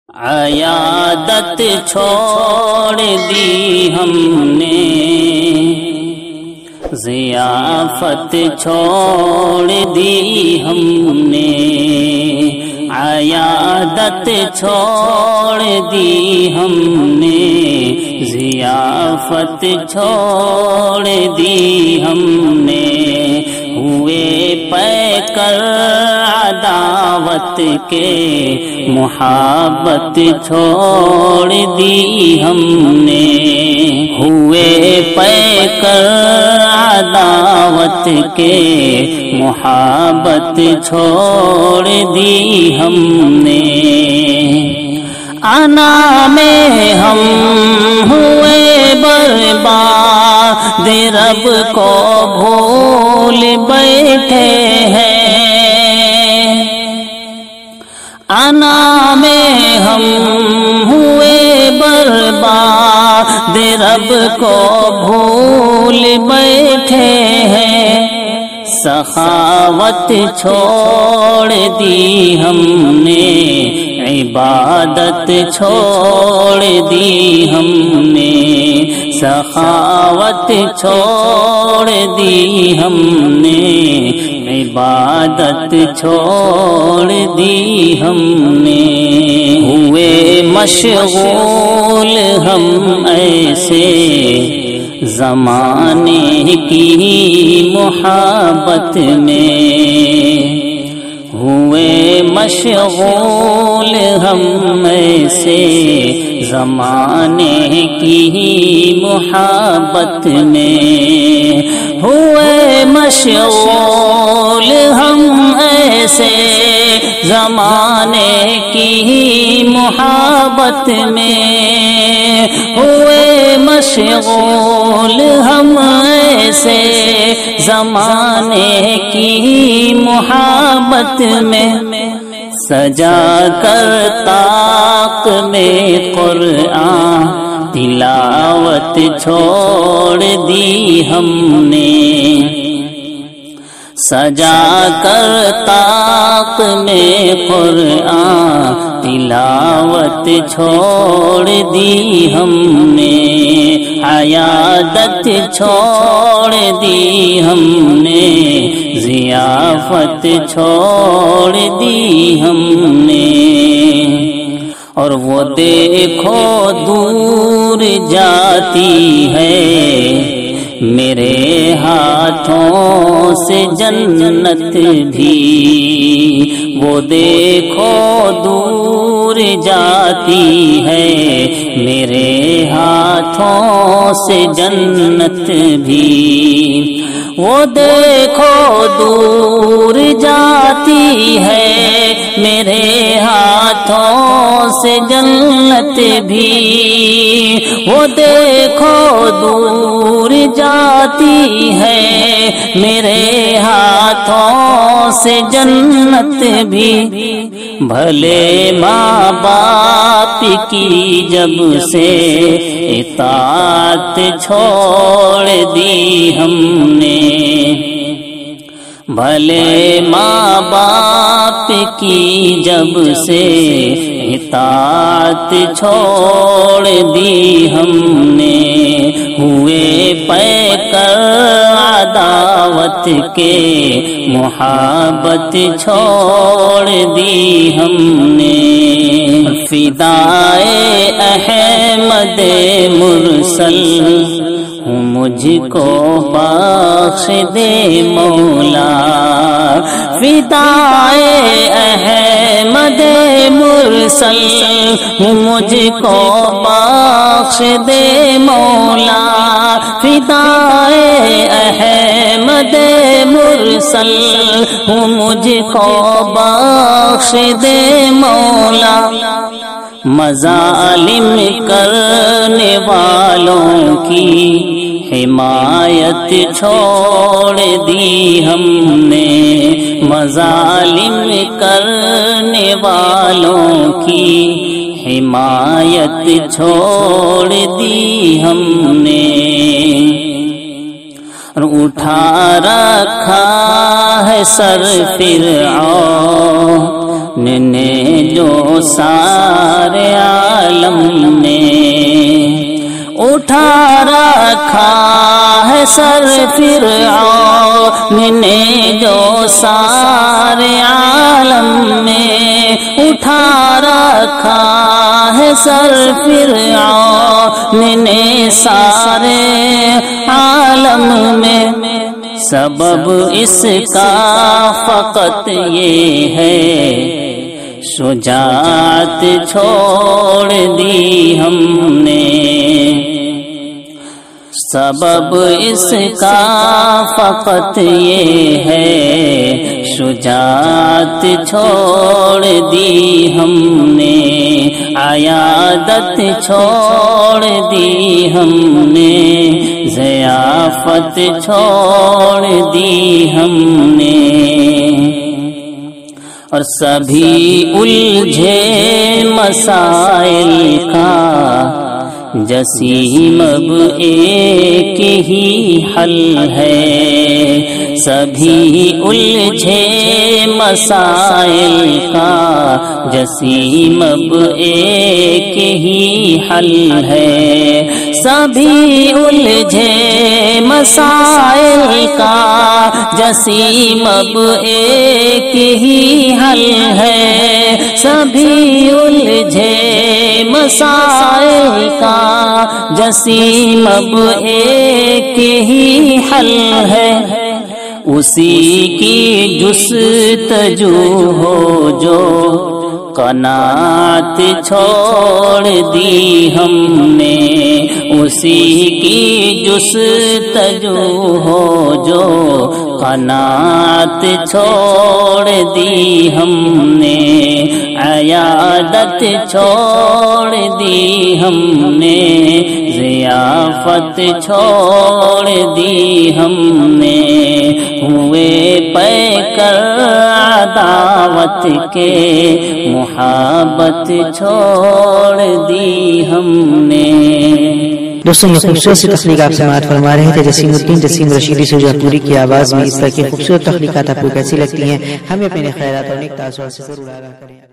عیادت چھوڑ دی ہم نے، ضیافت چھوڑ دی ہم نے، عیادت چھوڑ دی ہم نے، ضیافت چھوڑ دی ہم نے، ہوئے پیکر عداوت کے، محبت چھوڑ دی ہم نے، ہوئے پیکر عداوت کے، محبت چھوڑ دی ہم نے، انا میں ہم ہوئے برباد، رب کو بھول بیٹھے ہیں، انا میں ہم ہوئے برباد، رب کو بھول بیٹھے ہیں، سخاوت چھوڑ دی ہم نے، عبادت چھوڑ دی ہم نے، سخاوت چھوڑ دی ہم نے، عبادت چھوڑ دی ہم نے، ہوئے مشغول ہم ایسے زمانے کی محبت میں، ہوئے مشغول ہم ایسے زمانے کی محبت میں، ہوئے مشغول ہم ایسے زمانے کی محبت میں، ہوئے مشغول ہم ایسے زمانے کی محبت میں، سجا کر طاق میں قرآن تلاوت چھوڑ دی ہم نے، سجا کر طاق میں قرآن تلاوت چھوڑ دی ہم نے، عیادت چھوڑ دی ہم نے، ضیافت چھوڑ دی ہم نے، اور وہ دیکھو دور جاتی ہے میرے ہاتھوں سے جنت بھی، وہ دیکھو دور جاتی ہے میرے ہاتھوں سے جنت بھی، وہ دیکھو دور جاتی ہے میرے ہاتھوں سے جنت بھی، وہ دیکھو دور جاتی ہے میرے ہاتھوں سے جنت بھی، بھلے ماں باپ کی جب سے اطاعت چھوڑ دی ہم نے، بھلے ماں باپ کی جب سے اطاعت چھوڑ دی ہم نے، ہوئے پیکر عداوت کے، محبت چھوڑ دی ہم نے، فدائے احمد مرسل ہوں مجھ کو بخش دے مولا، فدائے احمد مرسل ہوں مجھ کو بخش دے مولا، فدائے احمد مرسل ہوں مجھ کو بخش دے مولا، مظالم کرنے والوں کی حمایت چھوڑ دی ہم نے، مظالم کرنے والوں کی حمایت چھوڑ دی ہم نے، اٹھا رکھا ہے سر فرعون نے جو سارے عالم میں اٹھا رکھا ہے سر فرعون نے جو سارے عالم میں اٹھا رکھا ہے سر فرعون نے سارے عالم میں سبب اس کا فقط یہ ہے شجاعت چھوڑ دی ہم نے سبب اس کا فقط یہ ہے شجاعت چھوڑ دی ہم نے عیادت چھوڑ دی ہم نے ضیافت چھوڑ دی ہم نے اور سبھی الجھے مسائل کا جسیم اب ایک ہی حل ہے سبھی الجھے مسائل کا جسیم اب ایک ہی حل ہے سبھی الجھے مسائل کا جسیم اب ایک ہی حل ہے سبھی الجھے مسائل کا جسیم اب ایک ہی حل ہے اسی کی جستجو ہو جو قناعت چھوڑ دی ہم نے اسی کی جستجو ہو جو قناعت چھوڑ دی ہم نے عیادت چھوڑ دی ہم نے ضیافت چھوڑ دی ہم نے ہوئے پیکر عداوت کے محبت چھوڑ دی ہم نے دوستوں یہ خوبصورت سی تخلیق آپ سماعت فرما رہے تھے جسیم الدین جسیم رشیدی شجاعت-پوری کی آواز میں اس طرح کی خوبصورت تخلیقات آپ کو کیسی لگتی ہیں ہمیں اپنے خیرات اور نیک تاثرات سے ضرور آگاہ کریں